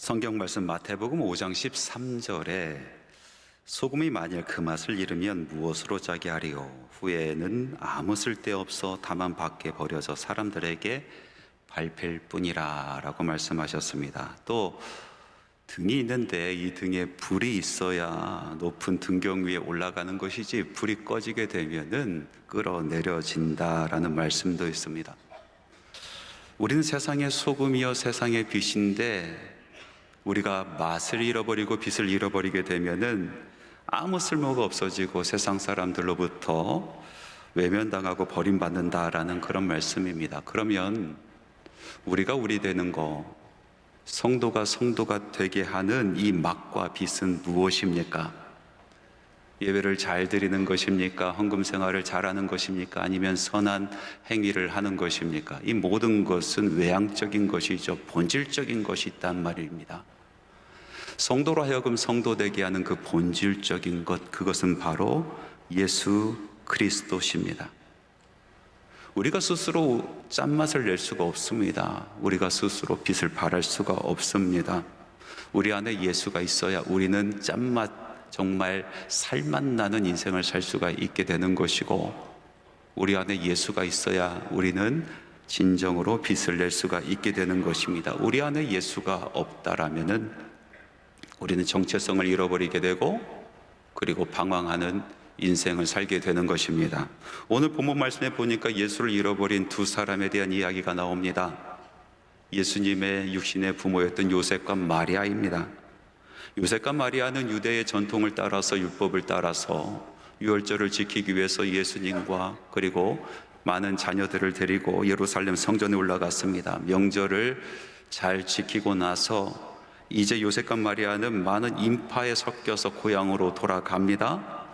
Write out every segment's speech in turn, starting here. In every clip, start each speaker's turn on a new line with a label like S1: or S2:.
S1: 성경 말씀 마태복음 5장 13절에 소금이 만일 그 맛을 잃으면 무엇으로 짜게 하리요? 후에는 아무 쓸데없어 다만 밖에 버려져 사람들에게 밟힐 뿐이라 라고 말씀하셨습니다. 또 등이 있는데 이 등에 불이 있어야 높은 등경 위에 올라가는 것이지, 불이 꺼지게 되면은 끌어내려진다라는 말씀도 있습니다. 우리는 세상의 소금이요 세상의 빛인데, 우리가 맛을 잃어버리고 빛을 잃어버리게 되면은 아무 쓸모가 없어지고 세상 사람들로부터 외면당하고 버림받는다라는 그런 말씀입니다. 그러면 우리가 우리 되는 거, 성도가 성도가 되게 하는 이 맛과 빛은 무엇입니까? 예배를 잘 드리는 것입니까? 헌금 생활을 잘하는 것입니까? 아니면 선한 행위를 하는 것입니까? 이 모든 것은 외향적인 것이죠. 본질적인 것이 있단 말입니다. 성도로 하여금 성도 되게 하는 그 본질적인 것, 그것은 바로 예수 그리스도십니다. 우리가 스스로 짠맛을 낼 수가 없습니다. 우리가 스스로 빛을 발할 수가 없습니다. 우리 안에 예수가 있어야 우리는 짠맛, 정말 살맛 나는 인생을 살 수가 있게 되는 것이고, 우리 안에 예수가 있어야 우리는 진정으로 빛을 낼 수가 있게 되는 것입니다. 우리 안에 예수가 없다라면은 우리는 정체성을 잃어버리게 되고, 그리고 방황하는 인생을 살게 되는 것입니다. 오늘 본문 말씀에 보니까 예수를 잃어버린 두 사람에 대한 이야기가 나옵니다. 예수님의 육신의 부모였던 요셉과 마리아입니다. 요셉과 마리아는 유대의 전통을 따라서, 율법을 따라서 유월절을 지키기 위해서 예수님과 그리고 많은 자녀들을 데리고 예루살렘 성전에 올라갔습니다. 명절을 잘 지키고 나서 이제 요셉과 마리아는 많은 인파에 섞여서 고향으로 돌아갑니다.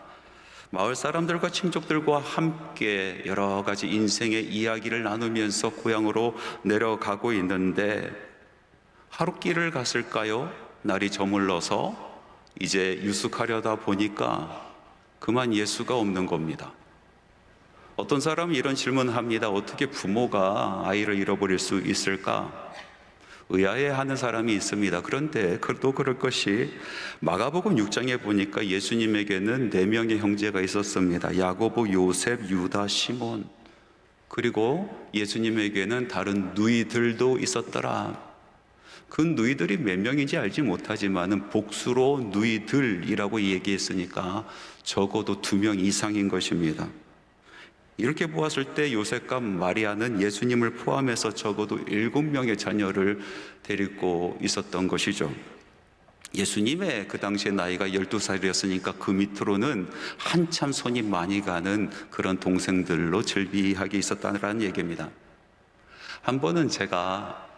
S1: 마을 사람들과 친족들과 함께 여러 가지 인생의 이야기를 나누면서 고향으로 내려가고 있는데, 하루길을 갔을까요? 날이 저물러서 이제 유숙하려다 보니까 그만 예수가 없는 겁니다. 어떤 사람은 이런 질문을 합니다. 어떻게 부모가 아이를 잃어버릴 수 있을까? 의아해하는 사람이 있습니다. 그런데 또 그럴 것이, 마가복음 6장에 보니까 예수님에게는 4명의 형제가 있었습니다. 야고보, 요셉, 유다, 시몬. 그리고 예수님에게는 다른 누이들도 있었더라. 그 누이들이 몇 명인지 알지 못하지만 복수로 누이들이라고 얘기했으니까 적어도 2명 이상인 것입니다. 이렇게 보았을 때 요셉과 마리아는 예수님을 포함해서 적어도 7명의 자녀를 데리고 있었던 것이죠. 예수님의 그 당시에 나이가 12살이었으니까 그 밑으로는 한참 손이 많이 가는 그런 동생들로 즐비하게 있었다는 얘기입니다. 한 번은 제가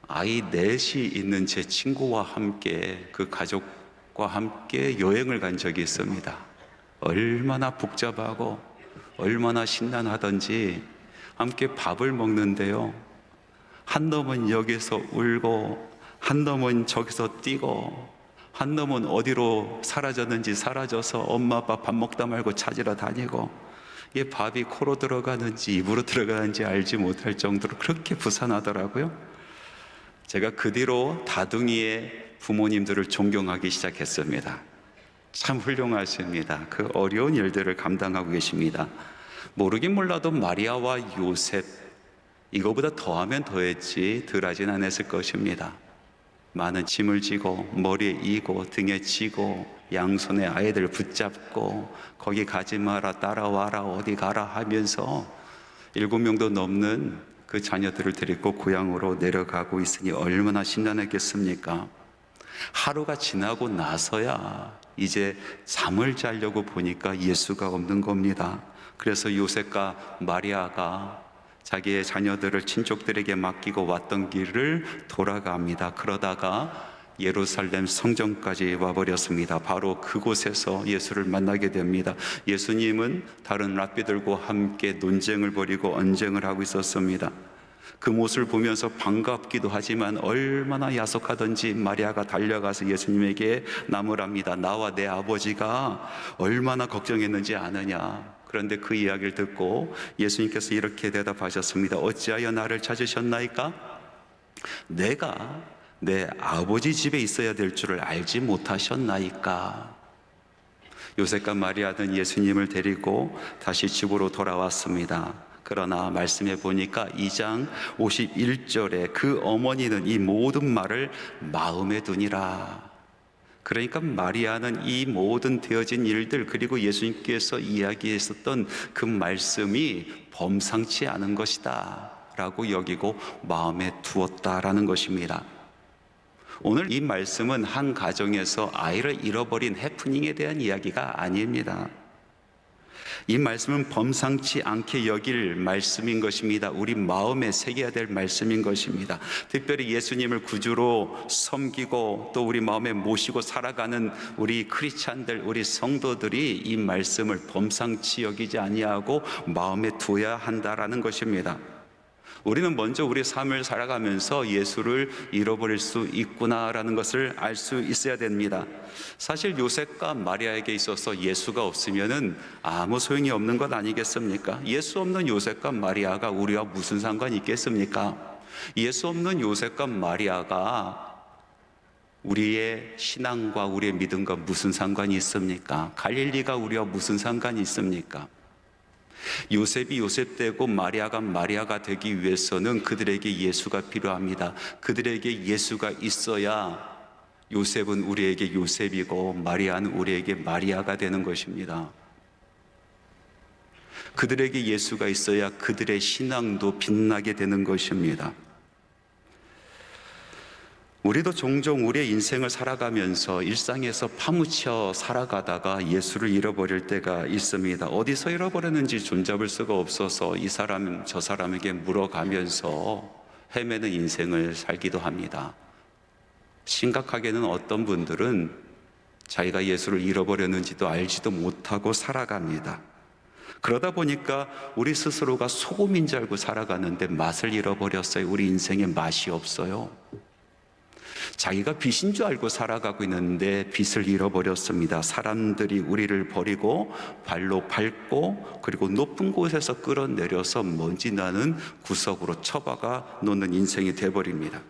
S1: 아이 넷이 있는 제 친구와 함께, 그 가족과 함께 여행을 간 적이 있습니다. 얼마나 복잡하고 얼마나 신난하던지 함께 밥을 먹는데요, 한 놈은 여기서 울고, 한 놈은 저기서 뛰고, 한 놈은 어디로 사라졌는지 사라져서 엄마 아빠 밥 먹다 말고 찾으러 다니고, 이 밥이 코로 들어가는지 입으로 들어가는지 알지 못할 정도로 그렇게 부산하더라고요. 제가 그 뒤로 다둥이의 부모님들을 존경하기 시작했습니다. 참 훌륭하십니다. 그 어려운 일들을 감당하고 계십니다. 모르긴 몰라도 마리아와 요셉, 이거보다 더하면 더했지 덜하진 않았을 것입니다. 많은 짐을 지고 머리에 이고 등에 지고 양손에 아이들 붙잡고 거기 가지 마라, 따라와라, 어디 가라 하면서 7명도 넘는 그 자녀들을 데리고 고향으로 내려가고 있으니 얼마나 신난했겠습니까? 하루가 지나고 나서야 이제 잠을 자려고 보니까 예수가 없는 겁니다. 그래서 요셉과 마리아가 자기의 자녀들을 친족들에게 맡기고 왔던 길을 돌아갑니다. 그러다가 예루살렘 성전까지 와버렸습니다. 바로 그곳에서 예수를 만나게 됩니다. 예수님은 다른 랍비들과 함께 논쟁을 벌이고 언쟁을 하고 있었습니다. 그 모습을 보면서 반갑기도 하지만 얼마나 야속하던지 마리아가 달려가서 예수님에게 나무랍니다. 나와 내 아버지가 얼마나 걱정했는지 아느냐. 그런데 그 이야기를 듣고 예수님께서 이렇게 대답하셨습니다. 어찌하여 나를 찾으셨나이까? 내가 내 아버지 집에 있어야 될 줄을 알지 못하셨나이까? 요셉과 마리아는 예수님을 데리고 다시 집으로 돌아왔습니다. 그러나 말씀해 보니까 2장 51절에 그 어머니는 이 모든 말을 마음에 두니라. 그러니까 마리아는 이 모든 되어진 일들, 그리고 예수님께서 이야기했었던 그 말씀이 범상치 않은 것이다 라고 여기고 마음에 두었다라는 것입니다. 오늘 이 말씀은 한 가정에서 아이를 잃어버린 해프닝에 대한 이야기가 아닙니다. 이 말씀은 범상치 않게 여길 말씀인 것입니다. 우리 마음에 새겨야 될 말씀인 것입니다. 특별히 예수님을 구주로 섬기고 또 우리 마음에 모시고 살아가는 우리 크리스찬들, 우리 성도들이 이 말씀을 범상치 여기지 아니하고 마음에 두어야 한다라는 것입니다. 우리는 먼저 우리 삶을 살아가면서 예수를 잃어버릴 수 있구나라는 것을 알 수 있어야 됩니다. 사실 요셉과 마리아에게 있어서 예수가 없으면은 아무 소용이 없는 것 아니겠습니까? 예수 없는 요셉과 마리아가 우리와 무슨 상관이 있겠습니까? 예수 없는 요셉과 마리아가 우리의 신앙과 우리의 믿음과 무슨 상관이 있습니까? 갈릴리가 우리와 무슨 상관이 있습니까? 요셉이 요셉되고 마리아가 마리아가 되기 위해서는 그들에게 예수가 필요합니다. 그들에게 예수가 있어야 요셉은 우리에게 요셉이고 마리아는 우리에게 마리아가 되는 것입니다. 그들에게 예수가 있어야 그들의 신앙도 빛나게 되는 것입니다. 우리도 종종 우리의 인생을 살아가면서 일상에서 파묻혀 살아가다가 예수를 잃어버릴 때가 있습니다. 어디서 잃어버렸는지 손잡을 수가 없어서 이 사람 저 사람에게 물어가면서 헤매는 인생을 살기도 합니다. 심각하게는 어떤 분들은 자기가 예수를 잃어버렸는지도 알지도 못하고 살아갑니다. 그러다 보니까 우리 스스로가 소금인 줄 알고 살아가는데 맛을 잃어버렸어요. 우리 인생에 맛이 없어요. 자기가 빛인 줄 알고 살아가고 있는데 빛을 잃어버렸습니다. 사람들이 우리를 버리고 발로 밟고 그리고 높은 곳에서 끌어내려서 먼지 나는 구석으로 처박아 놓는 인생이 돼버립니다.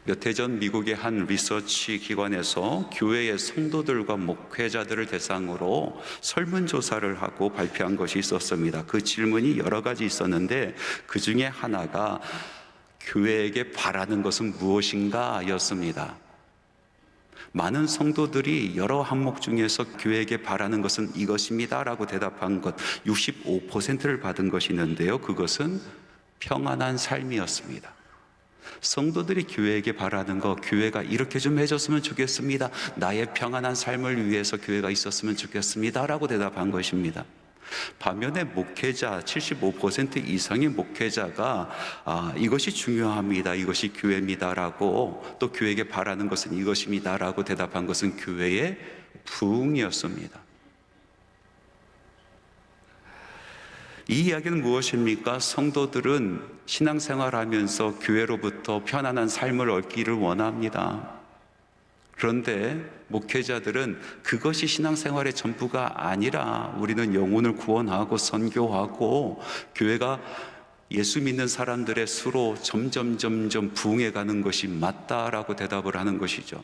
S1: 몇 해 전 미국의 한 리서치 기관에서 교회의 성도들과 목회자들을 대상으로 설문조사를 하고 발표한 것이 있었습니다. 그 질문이 여러 가지 있었는데 그 중에 하나가 교회에게 바라는 것은 무엇인가 였습니다. 많은 성도들이 여러 항목 중에서 교회에게 바라는 것은 이것입니다 라고 대답한 것 65%를 받은 것이 있는데요. 그것은 평안한 삶이었습니다. 성도들이 교회에게 바라는 것, 교회가 이렇게 좀 해줬으면 좋겠습니다. 나의 평안한 삶을 위해서 교회가 있었으면 좋겠습니다 라고 대답한 것입니다. 반면에 목회자 75% 이상의 목회자가 이것이 중요합니다. 이것이 교회입니다라고 또 교회에게 바라는 것은 이것입니다라고 대답한 것은 교회의 부흥이었습니다. 이 이야기는 무엇입니까? 성도들은 신앙생활하면서 교회로부터 편안한 삶을 얻기를 원합니다. 그런데 목회자들은 그것이 신앙생활의 전부가 아니라 우리는 영혼을 구원하고 선교하고 교회가 예수 믿는 사람들의 수로 점점 부흥해가는 것이 맞다라고 대답을 하는 것이죠.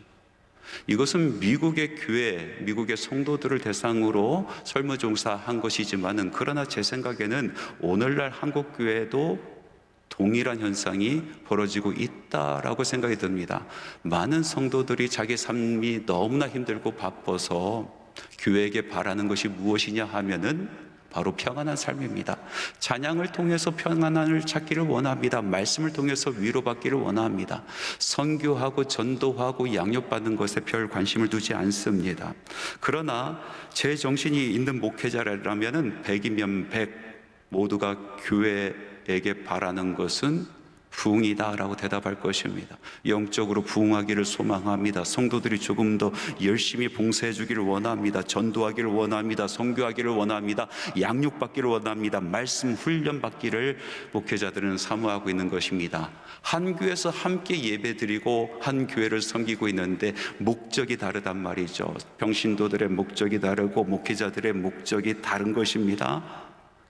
S1: 이것은 미국의 교회, 미국의 성도들을 대상으로 설문조사한 것이지만은 그러나 제 생각에는 오늘날 한국 교회도 동일한 현상이 벌어지고 있다라고 생각이 듭니다. 많은 성도들이 자기 삶이 너무나 힘들고 바빠서 교회에게 바라는 것이 무엇이냐 하면은 바로 평안한 삶입니다. 찬양을 통해서 평안함을 찾기를 원합니다. 말씀을 통해서 위로받기를 원합니다. 선교하고 전도하고 양육받는 것에 별 관심을 두지 않습니다. 그러나 제 정신이 있는 목회자라면은 100이면 100 모두가 교회에게 바라는 것은 부흥이다라고 대답할 것입니다. 영적으로 부흥하기를 소망합니다. 성도들이 조금 더 열심히 봉사해 주기를 원합니다. 전도하기를 원합니다. 선교하기를 원합니다. 양육받기를 원합니다. 말씀 훈련 받기를 목회자들은 사모하고 있는 것입니다. 한 교회에서 함께 예배드리고 한 교회를 섬기고 있는데 목적이 다르단 말이죠. 평신도들의 목적이 다르고 목회자들의 목적이 다른 것입니다.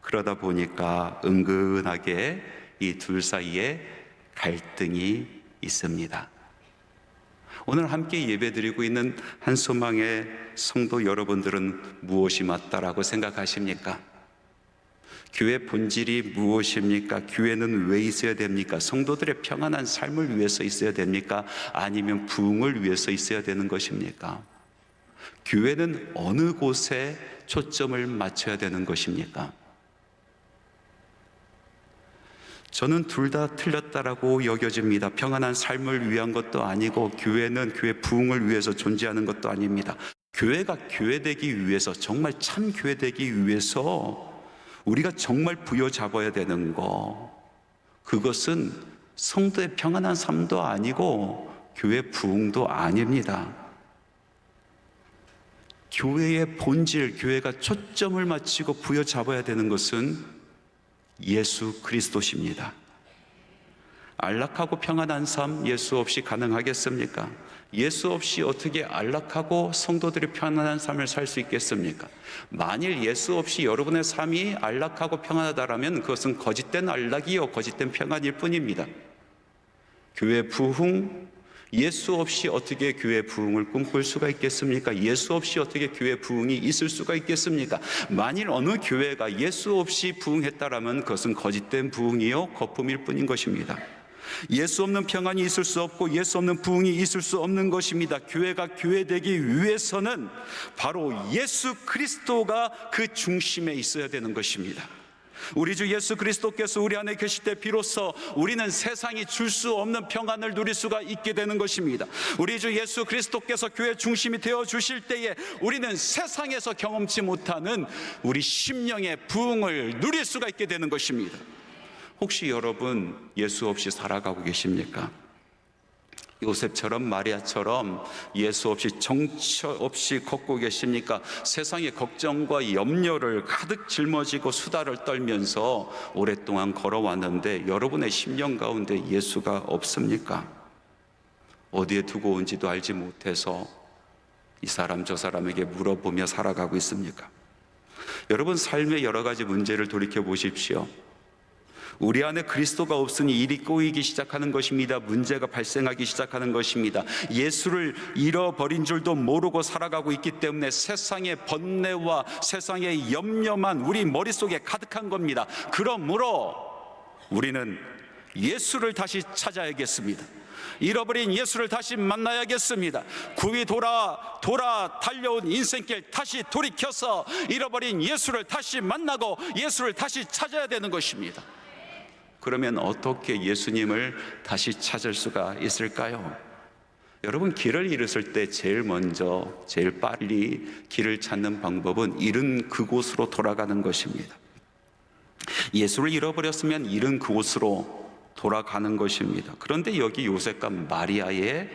S1: 그러다 보니까 은근하게 이 둘 사이에 갈등이 있습니다. 오늘 함께 예배드리고 있는 한소망의 성도 여러분들은 무엇이 맞다라고 생각하십니까? 교회 본질이 무엇입니까? 교회는 왜 있어야 됩니까? 성도들의 평안한 삶을 위해서 있어야 됩니까? 아니면 부흥을 위해서 있어야 되는 것입니까? 교회는 어느 곳에 초점을 맞춰야 되는 것입니까? 저는 둘 다 틀렸다라고 여겨집니다. 평안한 삶을 위한 것도 아니고 교회는 교회 부흥을 위해서 존재하는 것도 아닙니다. 교회가 교회되기 위해서, 정말 참 교회되기 위해서 우리가 정말 부여잡아야 되는 거, 그것은 성도의 평안한 삶도 아니고 교회 부흥도 아닙니다. 교회의 본질, 교회가 초점을 맞추고 부여잡아야 되는 것은 예수 그리스도십니다. 안락하고 평안한 삶 예수 없이 가능하겠습니까? 예수 없이 어떻게 안락하고 성도들이 편안한 삶을 살 수 있겠습니까? 만일 예수 없이 여러분의 삶이 안락하고 평안하다라면 그것은 거짓된 안락이요 거짓된 평안일 뿐입니다. 교회 부흥, 예수 없이 어떻게 교회 부흥을 꿈꿀 수가 있겠습니까? 예수 없이 어떻게 교회 부흥이 있을 수가 있겠습니까? 만일 어느 교회가 예수 없이 부흥했다라면 그것은 거짓된 부흥이요 거품일 뿐인 것입니다. 예수 없는 평안이 있을 수 없고 예수 없는 부흥이 있을 수 없는 것입니다. 교회가 교회되기 위해서는 바로 예수 그리스도가 그 중심에 있어야 되는 것입니다. 우리 주 예수 그리스도께서 우리 안에 계실 때 비로소 우리는 세상이 줄 수 없는 평안을 누릴 수가 있게 되는 것입니다. 우리 주 예수 그리스도께서 교회 중심이 되어 주실 때에 우리는 세상에서 경험치 못하는 우리 심령의 부흥을 누릴 수가 있게 되는 것입니다. 혹시 여러분 예수 없이 살아가고 계십니까? 요셉처럼 마리아처럼 예수 없이 정처 없이 걷고 계십니까? 세상의 걱정과 염려를 가득 짊어지고 수다를 떨면서 오랫동안 걸어왔는데 여러분의 심령 가운데 예수가 없습니까? 어디에 두고 온지도 알지 못해서 이 사람 저 사람에게 물어보며 살아가고 있습니까? 여러분 삶의 여러 가지 문제를 돌이켜 보십시오. 우리 안에 그리스도가 없으니 일이 꼬이기 시작하는 것입니다. 문제가 발생하기 시작하는 것입니다. 예수를 잃어버린 줄도 모르고 살아가고 있기 때문에 세상의 번뇌와 세상의 염려만 우리 머릿속에 가득한 겁니다. 그러므로 우리는 예수를 다시 찾아야겠습니다. 잃어버린 예수를 다시 만나야겠습니다. 구위 돌아 달려온 인생길 다시 돌이켜서 잃어버린 예수를 다시 만나고 예수를 다시 찾아야 되는 것입니다. 그러면 어떻게 예수님을 다시 찾을 수가 있을까요? 여러분, 길을 잃었을 때 제일 먼저 제일 빨리 길을 찾는 방법은 잃은 그곳으로 돌아가는 것입니다. 예수를 잃어버렸으면 잃은 그곳으로 돌아가는 것입니다. 그런데 여기 요셉과 마리아의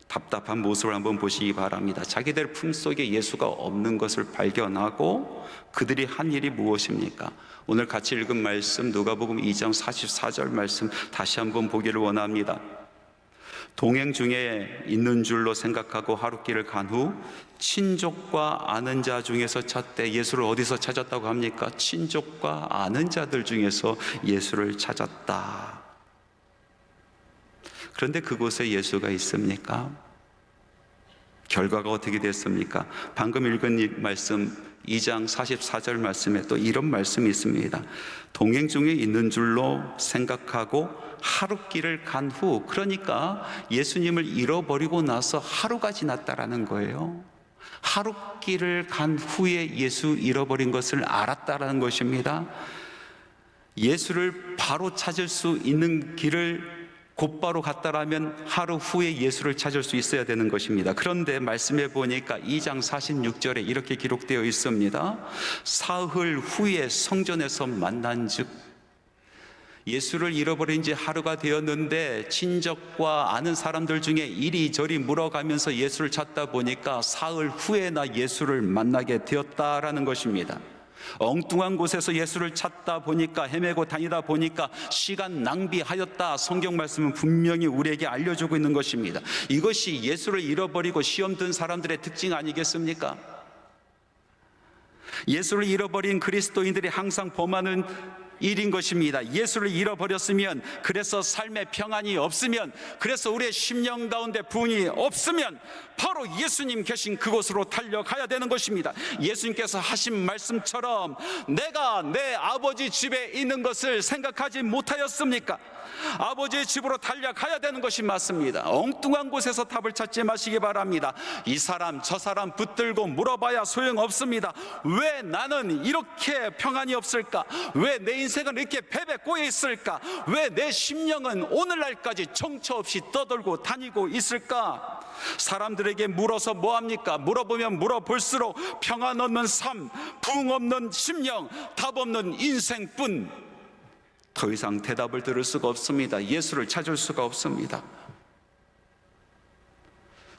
S1: 답답한 모습을 한번 보시기 바랍니다. 자기들 품속에 예수가 없는 것을 발견하고 그들이 한 일이 무엇입니까? 오늘 같이 읽은 말씀 누가복음 2장 44절 말씀 다시 한번 보기를 원합니다. 동행 중에 있는 줄로 생각하고 하룻길을 간 후 친족과 아는 자 중에서 찾되, 예수를 어디서 찾았다고 합니까? 친족과 아는 자들 중에서 예수를 찾았다. 그런데 그곳에 예수가 있습니까? 결과가 어떻게 됐습니까? 방금 읽은 이 말씀 2장 44절 말씀에 또 이런 말씀이 있습니다. 동행 중에 있는 줄로 생각하고 하룻길을 간 후, 그러니까 예수님을 잃어버리고 나서 하루가 지났다라는 거예요. 하룻길을 간 후에 예수 잃어버린 것을 알았다라는 것입니다. 예수를 바로 찾을 수 있는 길을 곧바로 갔다라면 하루 후에 예수를 찾을 수 있어야 되는 것입니다. 그런데 말씀해 보니까 2장 46절에 이렇게 기록되어 있습니다. 사흘 후에 성전에서 만난즉, 예수를 잃어버린 지 하루가 되었는데 친족과 아는 사람들 중에 이리저리 물어가면서 예수를 찾다 보니까 사흘 후에나 예수를 만나게 되었다라는 것입니다. 엉뚱한 곳에서 예수를 찾다 보니까, 헤매고 다니다 보니까 시간 낭비하였다. 성경 말씀은 분명히 우리에게 알려주고 있는 것입니다. 이것이 예수를 잃어버리고 시험 든 사람들의 특징 아니겠습니까? 예수를 잃어버린 그리스도인들이 항상 범하는 일인 것입니다. 예수를 잃어버렸으면, 그래서 삶의 평안이 없으면, 그래서 우리의 심령 가운데 부흥이 없으면 바로 예수님 계신 그곳으로 달려가야 되는 것입니다. 예수님께서 하신 말씀처럼 내가 내 아버지 집에 있는 것을 생각하지 못하였습니까? 아버지의 집으로 달려가야 되는 것이 맞습니다. 엉뚱한 곳에서 답을 찾지 마시기 바랍니다. 이 사람 저 사람 붙들고 물어봐야 소용없습니다. 왜 나는 이렇게 평안이 없을까? 왜 내 인생은 이렇게 배배 꼬여 있을까? 왜 내 심령은 오늘날까지 정처 없이 떠돌고 다니고 있을까? 사람들에게 물어서 뭐합니까? 물어보면 물어볼수록 평안 없는 삶, 부흥 없는 심령, 답 없는 인생뿐. 더 이상 대답을 들을 수가 없습니다. 예수를 찾을 수가 없습니다.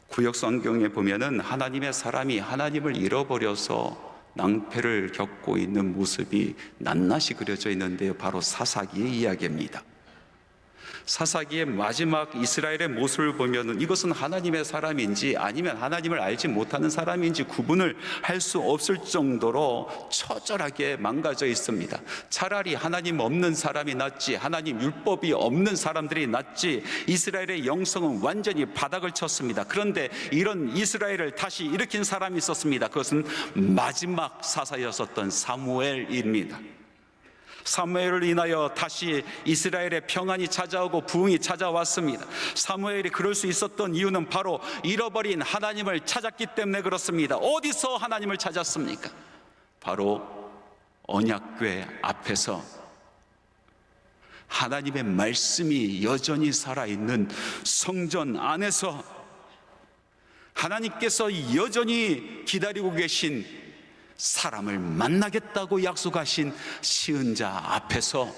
S1: 구약 성경에 보면은 하나님의 사람이 하나님을 잃어버려서 낭패를 겪고 있는 모습이 낱낱이 그려져 있는데요, 바로 사사기의 이야기입니다. 사사기의 마지막 이스라엘의 모습을 보면은 이것은 하나님의 사람인지 아니면 하나님을 알지 못하는 사람인지 구분을 할 수 없을 정도로 처절하게 망가져 있습니다. 차라리 하나님 없는 사람이 낫지, 하나님 율법이 없는 사람들이 낫지, 이스라엘의 영성은 완전히 바닥을 쳤습니다. 그런데 이런 이스라엘을 다시 일으킨 사람이 있었습니다. 그것은 마지막 사사였었던 사무엘입니다. 사무엘을 인하여 다시 이스라엘의 평안이 찾아오고 부흥이 찾아왔습니다. 사무엘이 그럴 수 있었던 이유는 바로 잃어버린 하나님을 찾았기 때문에 그렇습니다. 어디서 하나님을 찾았습니까? 바로 언약궤 앞에서 하나님의 말씀이 여전히 살아있는 성전 안에서 하나님께서 여전히 기다리고 계신 사람을 만나겠다고 약속하신 시은자 앞에서,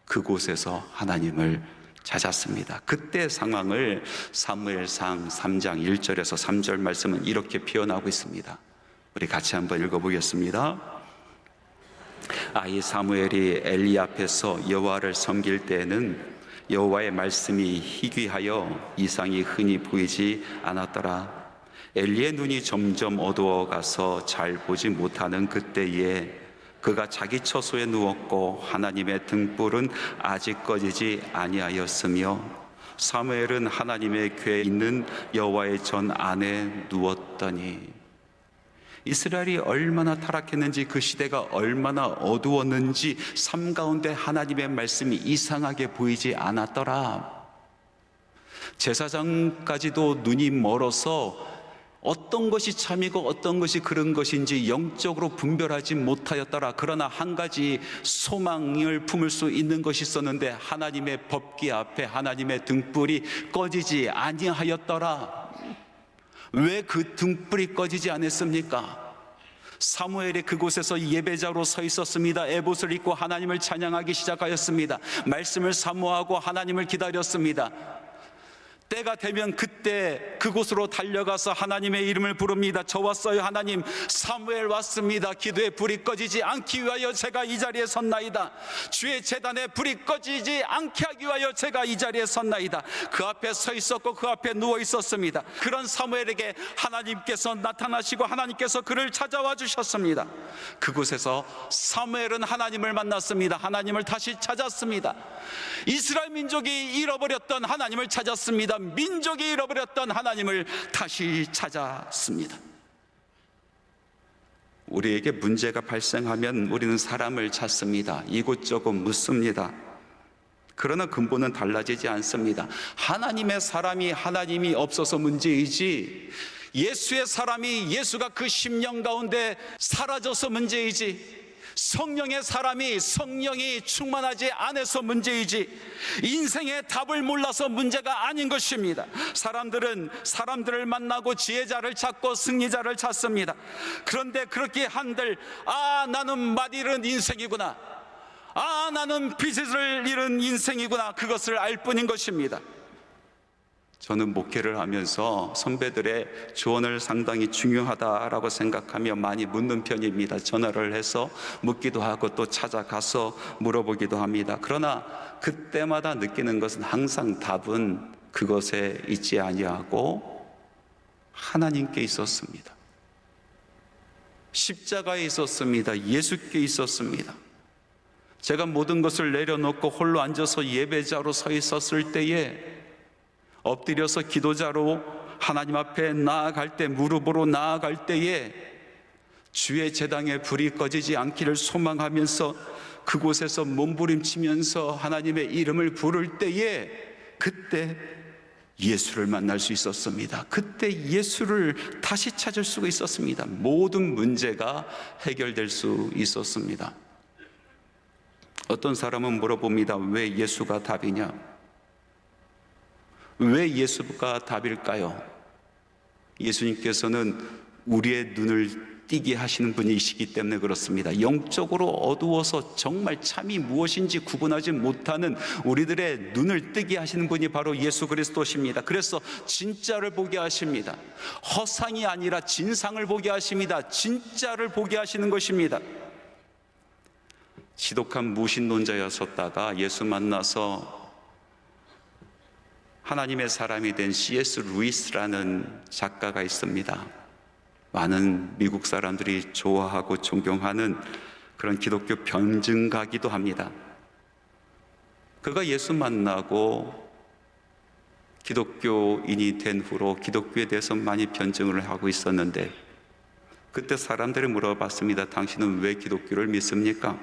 S1: 그곳에서 하나님을 찾았습니다. 그때 상황을 사무엘상 3장 1절에서 3절 말씀은 이렇게 표현하고 있습니다. 우리 같이 한번 읽어보겠습니다. 아이 사무엘이 엘리 앞에서 여호와를 섬길 때에는 여호와의 말씀이 희귀하여 이상이 흔히 보이지 않았더라. 엘리의 눈이 점점 어두워가서 잘 보지 못하는 그때에 그가 자기 처소에 누웠고 하나님의 등불은 아직 꺼지지 아니하였으며 사무엘은 하나님의 궤에 있는 여호와의 전 안에 누웠더니, 이스라엘이 얼마나 타락했는지, 그 시대가 얼마나 어두웠는지 삶 가운데 하나님의 말씀이 이상하게 보이지 않았더라. 제사장까지도 눈이 멀어서 어떤 것이 참이고 어떤 것이 그런 것인지 영적으로 분별하지 못하였더라. 그러나 한 가지 소망을 품을 수 있는 것이 있었는데 하나님의 법궤 앞에 하나님의 등불이 꺼지지 아니하였더라. 왜 그 등불이 꺼지지 않았습니까? 사무엘이 그곳에서 예배자로 서 있었습니다. 에봇을 입고 하나님을 찬양하기 시작하였습니다. 말씀을 사모하고 하나님을 기다렸습니다. 때가 되면 그때 그곳으로 달려가서 하나님의 이름을 부릅니다. 저 왔어요 하나님, 사무엘 왔습니다. 기도의 불이 꺼지지 않기 위하여 제가 이 자리에 섰나이다. 주의 제단에 불이 꺼지지 않게 하기 위하여 제가 이 자리에 섰나이다. 그 앞에 서 있었고 그 앞에 누워 있었습니다. 그런 사무엘에게 하나님께서 나타나시고 하나님께서 그를 찾아와 주셨습니다. 그곳에서 사무엘은 하나님을 만났습니다. 하나님을 다시 찾았습니다. 이스라엘 민족이 잃어버렸던 하나님을 찾았습니다. 민족이 잃어버렸던 하나님을 다시 찾았습니다. 우리에게 문제가 발생하면 우리는 사람을 찾습니다. 이곳저곳 묻습니다. 그러나 근본은 달라지지 않습니다. 하나님의 사람이 하나님이 없어서 문제이지, 예수의 사람이 예수가 그 심령 가운데 사라져서 문제이지, 성령의 사람이 성령이 충만하지 않아서 문제이지, 인생의 답을 몰라서 문제가 아닌 것입니다. 사람들은 사람들을 만나고 지혜자를 찾고 승리자를 찾습니다. 그런데 그렇게 한들 나는 맛 잃은 인생이구나, 나는 빚을 잃은 인생이구나, 그것을 알 뿐인 것입니다. 저는 목회를 하면서 선배들의 조언을 상당히 중요하다라고 생각하며 많이 묻는 편입니다. 전화를 해서 묻기도 하고 또 찾아가서 물어보기도 합니다. 그러나 그때마다 느끼는 것은 항상 답은 그것에 있지 아니하고 하나님께 있었습니다. 십자가에 있었습니다. 예수께 있었습니다. 제가 모든 것을 내려놓고 홀로 앉아서 예배자로 서 있었을 때에, 엎드려서 기도자로 하나님 앞에 나아갈 때, 무릎으로 나아갈 때에 주의 제당에 불이 꺼지지 않기를 소망하면서 그곳에서 몸부림치면서 하나님의 이름을 부를 때에, 그때 예수를 만날 수 있었습니다. 그때 예수를 다시 찾을 수가 있었습니다. 모든 문제가 해결될 수 있었습니다. 어떤 사람은 물어봅니다. 왜 예수가 답이냐? 왜 예수가 답일까요? 예수님께서는 우리의 눈을 띄게 하시는 분이시기 때문에 그렇습니다. 영적으로 어두워서 정말 참이 무엇인지 구분하지 못하는 우리들의 눈을 뜨게 하시는 분이 바로 예수 그리스도십니다. 그래서 진짜를 보게 하십니다. 허상이 아니라 진상을 보게 하십니다. 진짜를 보게 하시는 것입니다. 지독한 무신론자였었다가 예수 만나서 하나님의 사람이 된 C.S. 루이스라는 작가가 있습니다. 많은 미국 사람들이 좋아하고 존경하는 그런 기독교 변증가기도 합니다. 그가 예수 만나고 기독교인이 된 후로 기독교에 대해서 많이 변증을 하고 있었는데, 그때 사람들이 물어봤습니다. 당신은 왜 기독교를 믿습니까?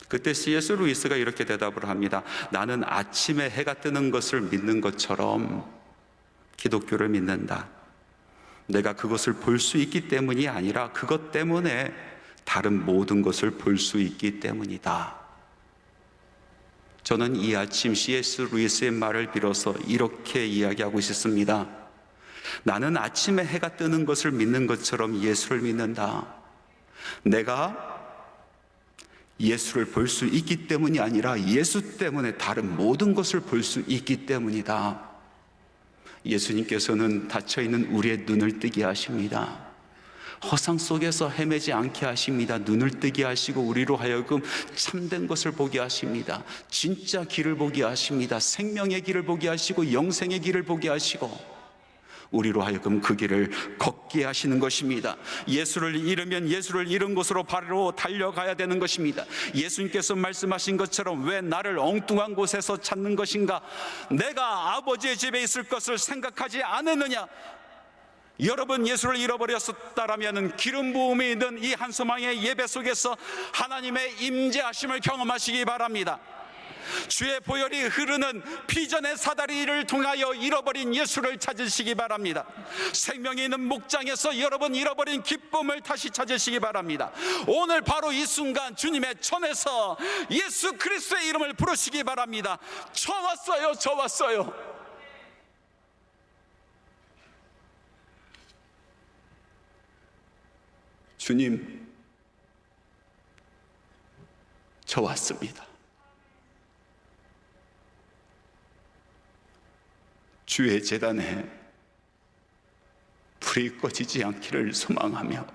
S1: 그때 C.S. 루이스가 이렇게 대답을 합니다. 나는 아침에 해가 뜨는 것을 믿는 것처럼 기독교를 믿는다. 내가 그것을 볼 수 있기 때문이 아니라 그것 때문에 다른 모든 것을 볼 수 있기 때문이다. 저는 이 아침 C.S. 루이스의 말을 빌어서 이렇게 이야기하고 싶습니다. 나는 아침에 해가 뜨는 것을 믿는 것처럼 예수를 믿는다. 내가 예수를 볼 수 있기 때문이 아니라 예수 때문에 다른 모든 것을 볼 수 있기 때문이다. 예수님께서는 닫혀있는 우리의 눈을 뜨게 하십니다. 허상 속에서 헤매지 않게 하십니다. 눈을 뜨게 하시고 우리로 하여금 참된 것을 보게 하십니다. 진짜 길을 보게 하십니다. 생명의 길을 보게 하시고 영생의 길을 보게 하시고 우리로 하여금 그 길을 걷게 하시는 것입니다. 예수를 잃으면 예수를 잃은 곳으로 바로 달려가야 되는 것입니다. 예수님께서 말씀하신 것처럼 왜 나를 엉뚱한 곳에서 찾는 것인가? 내가 아버지의 집에 있을 것을 생각하지 않았느냐? 여러분, 예수를 잃어버렸었다라면 기름 부음이 있는 이 한소망의 예배 속에서 하나님의 임재하심을 경험하시기 바랍니다. 주의 보혈이 흐르는 피전의 사다리를 통하여 잃어버린 예수를 찾으시기 바랍니다. 생명이 있는 목장에서 여러분 잃어버린 기쁨을 다시 찾으시기 바랍니다. 오늘 바로 이 순간 주님의 전에서 예수 그리스도의 이름을 부르시기 바랍니다. 저 왔어요, 저 왔어요. 주님, 저 왔습니다. 주의 제단에 불이 꺼지지 않기를 소망하며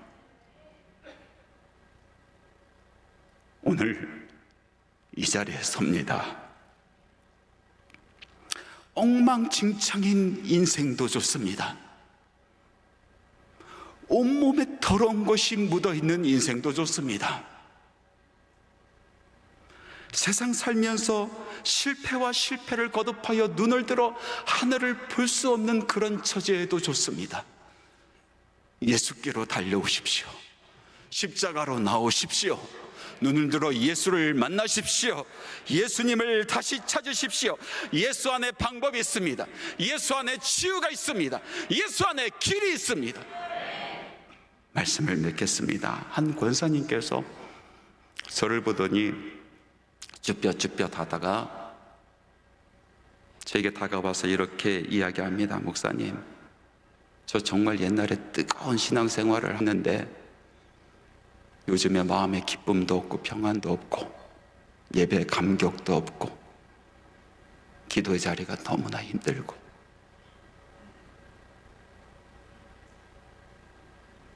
S1: 오늘 이 자리에 섭니다. 엉망진창인 인생도 좋습니다. 온몸에 더러운 것이 묻어있는 인생도 좋습니다. 세상 살면서 실패와 실패를 거듭하여 눈을 들어 하늘을 볼 수 없는 그런 처지에도 좋습니다. 예수께로 달려오십시오. 십자가로 나오십시오. 눈을 들어 예수를 만나십시오. 예수님을 다시 찾으십시오. 예수 안에 방법이 있습니다. 예수 안에 치유가 있습니다. 예수 안에 길이 있습니다. 말씀을 맺겠습니다. 한 권사님께서 저를 보더니 쭈뼛쭈뼛 하다가 저에게 다가와서 이렇게 이야기합니다. 목사님, 저 정말 옛날에 뜨거운 신앙생활을 했는데 요즘에 마음에 기쁨도 없고 평안도 없고 예배 감격도 없고 기도의 자리가 너무나 힘들고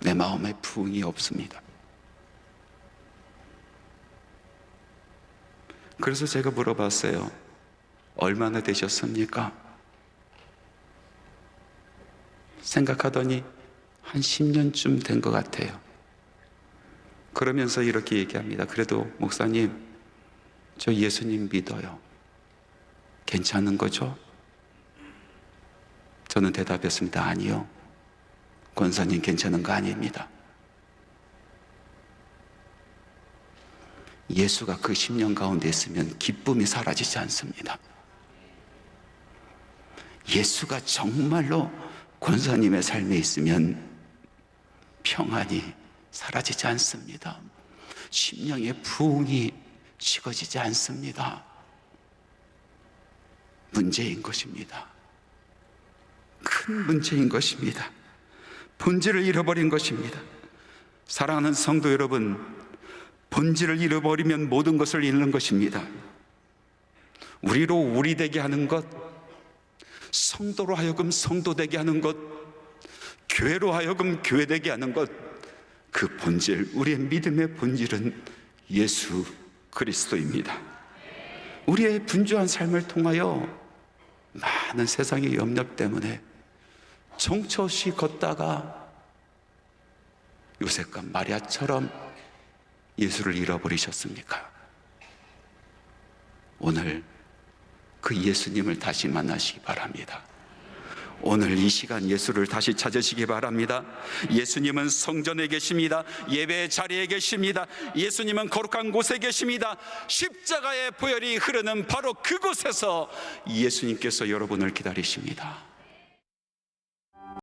S1: 내 마음에 부흥이 없습니다. 그래서 제가 물어봤어요. 얼마나 되셨습니까? 생각하더니 한 10년쯤 된 것 같아요. 그러면서 이렇게 얘기합니다. 그래도 목사님, 저 예수님 믿어요. 괜찮은 거죠? 저는 대답했습니다. 아니요. 권사님 괜찮은 거 아닙니다. 예수가 그 10년 가운데 있으면 기쁨이 사라지지 않습니다. 예수가 정말로 권사님의 삶에 있으면 평안이 사라지지 않습니다. 심령의 부흥이 식어지지 않습니다. 문제인 것입니다. 큰 문제인 것입니다. 본질을 잃어버린 것입니다. 사랑하는 성도 여러분, 본질을 잃어버리면 모든 것을 잃는 것입니다. 우리로 우리 되게 하는 것, 성도로 하여금 성도 되게 하는 것, 교회로 하여금 교회 되게 하는 것, 그 본질, 우리의 믿음의 본질은 예수 그리스도입니다. 우리의 분주한 삶을 통하여 많은 세상의 염려 때문에 정처 없이 걷다가 요셉과 마리아처럼 예수를 잃어버리셨습니까? 오늘 그 예수님을 다시 만나시기 바랍니다. 오늘 이 시간 예수를 다시 찾으시기 바랍니다. 예수님은 성전에 계십니다. 예배의 자리에 계십니다. 예수님은 거룩한 곳에 계십니다. 십자가의 보혈이 흐르는 바로 그곳에서 예수님께서 여러분을 기다리십니다.